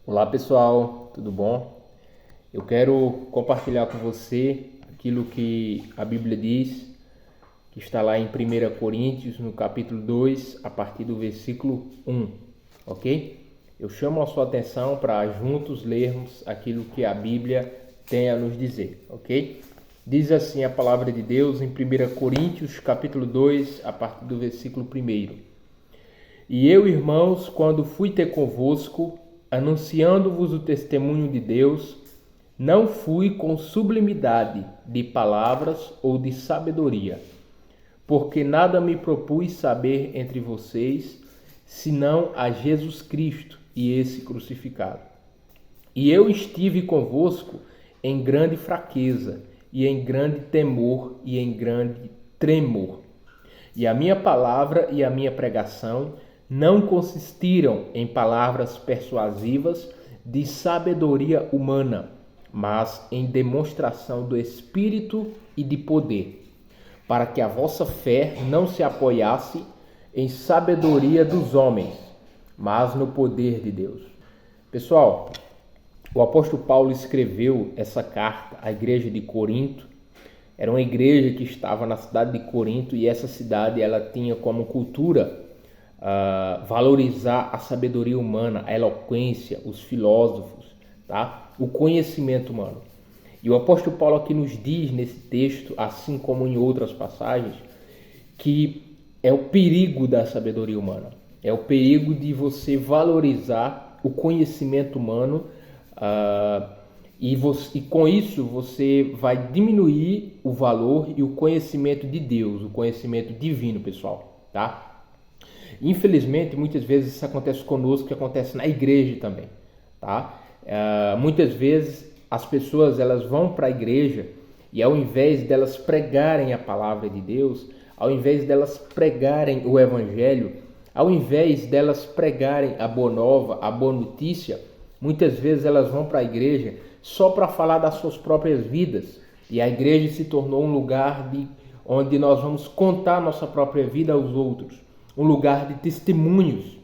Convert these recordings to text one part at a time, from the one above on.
Olá pessoal, tudo bom? Eu quero compartilhar com você aquilo que a Bíblia diz, que está lá em 1 Coríntios, no capítulo 2, a partir do versículo 1, ok? Eu chamo a sua atenção para juntos lermos aquilo que a Bíblia tem a nos dizer, ok? Diz assim a palavra de Deus em 1 Coríntios, capítulo 2, a partir do versículo 1. E eu, irmãos, quando fui ter convosco, anunciando-vos o testemunho de Deus, não fui com sublimidade de palavras ou de sabedoria, porque nada me propus saber entre vocês, senão a Jesus Cristo e esse crucificado. E eu estive convosco em grande fraqueza, e em grande temor, e em grande tremor. E a minha palavra e a minha pregação não consistiram em palavras persuasivas de sabedoria humana, mas em demonstração do Espírito e de poder, para que a vossa fé não se apoiasse em sabedoria dos homens, mas no poder de Deus. Pessoal, o apóstolo Paulo escreveu essa carta à igreja de Corinto. Era uma igreja que estava na cidade de Corinto, e essa cidade ela tinha como cultura valorizar a sabedoria humana, a eloquência, os filósofos, tá? O conhecimento humano. E o apóstolo Paulo aqui nos diz nesse texto, assim como em outras passagens, que é o perigo da sabedoria humana. É o perigo de você valorizar o conhecimento humano e com isso você vai diminuir o valor e o conhecimento de Deus, o conhecimento divino, pessoal, tá? Infelizmente, muitas vezes isso acontece conosco, que acontece na igreja também, tá? Muitas vezes as pessoas elas vão para a igreja e ao invés delas pregarem a palavra de Deus, ao invés delas pregarem o evangelho, ao invés delas pregarem a boa nova, a boa notícia, muitas vezes elas vão para a igreja só para falar das suas próprias vidas. E a igreja se tornou um lugar onde nós vamos contar nossa própria vida aos outros. Um lugar de testemunhos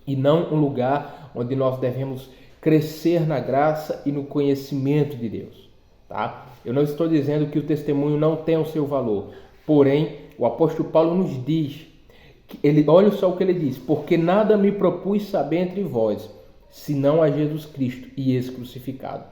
e não um lugar onde nós devemos crescer na graça e no conhecimento de Deus, tá? Eu não estou dizendo que o testemunho não tem o seu valor, porém o apóstolo Paulo nos diz, olha só o que ele diz: porque nada me propus saber entre vós, senão a Jesus Cristo e esse crucificado.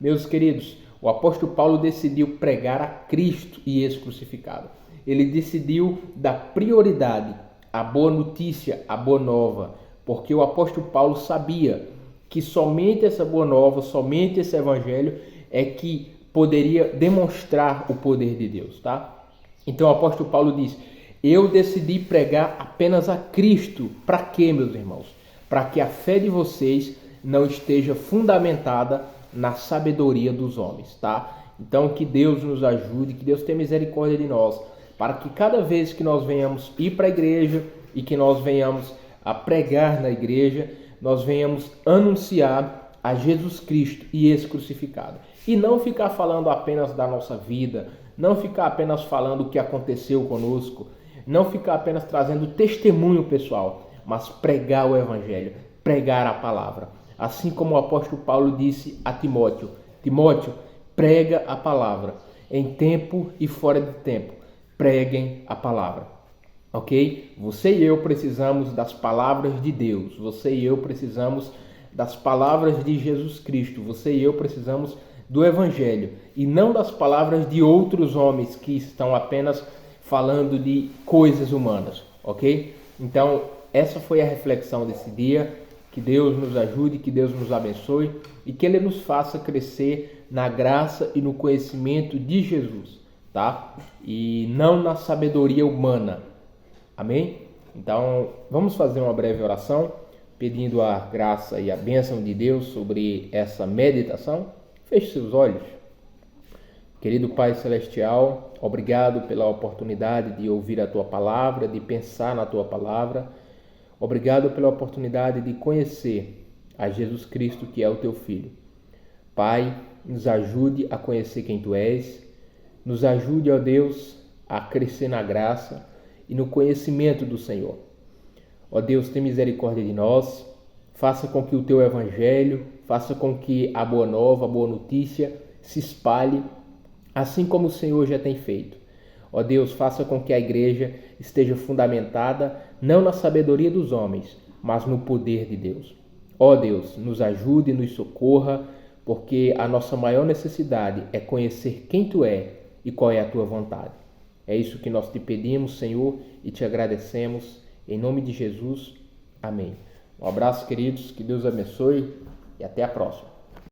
Meus queridos, o apóstolo Paulo decidiu pregar a Cristo e esse crucificado. Ele decidiu dar prioridade à boa notícia, à boa nova, porque o apóstolo Paulo sabia que somente essa boa nova, somente esse evangelho é que poderia demonstrar o poder de Deus, tá? Então o apóstolo Paulo diz: eu decidi pregar apenas a Cristo. Para quê, meus irmãos? Para que a fé de vocês não esteja fundamentada na sabedoria dos homens, tá? Então que Deus nos ajude, que Deus tenha misericórdia de nós, para que cada vez que nós venhamos ir para a igreja e que nós venhamos a pregar na igreja, nós venhamos anunciar a Jesus Cristo e esse crucificado. E não ficar falando apenas da nossa vida, não ficar apenas falando o que aconteceu conosco, não ficar apenas trazendo testemunho pessoal, mas pregar o evangelho, pregar a palavra. Assim como o apóstolo Paulo disse a Timóteo: Timóteo, prega a palavra, em tempo e fora de tempo, preguem a palavra, ok? Você e eu precisamos das palavras de Deus, você e eu precisamos das palavras de Jesus Cristo, você e eu precisamos do evangelho, e não das palavras de outros homens que estão apenas falando de coisas humanas, ok? Então, essa foi a reflexão desse dia. Que Deus nos ajude, que Deus nos abençoe e que Ele nos faça crescer na graça e no conhecimento de Jesus, tá? E não na sabedoria humana. Amém? Então, vamos fazer uma breve oração, pedindo a graça e a bênção de Deus sobre essa meditação. Feche seus olhos. Querido Pai Celestial, obrigado pela oportunidade de ouvir a Tua Palavra, de pensar na Tua Palavra. Obrigado pela oportunidade de conhecer a Jesus Cristo, que é o Teu Filho. Pai, nos ajude a conhecer quem Tu és. Nos ajude, ó Deus, a crescer na graça e no conhecimento do Senhor. Ó Deus, tem misericórdia de nós. faça com que o teu evangelho, faça com que a boa nova, a boa notícia se espalhe, assim como o Senhor já tem feito. Ó Deus, faça com que a igreja esteja fundamentada não na sabedoria dos homens, mas no poder de Deus. Ó Deus, nos ajude e nos socorra, porque a nossa maior necessidade é conhecer quem Tu é e qual é a Tua vontade. É isso que nós te pedimos, Senhor, e te agradecemos. Em nome de Jesus. Amém. Um abraço, queridos. Que Deus abençoe e até a próxima.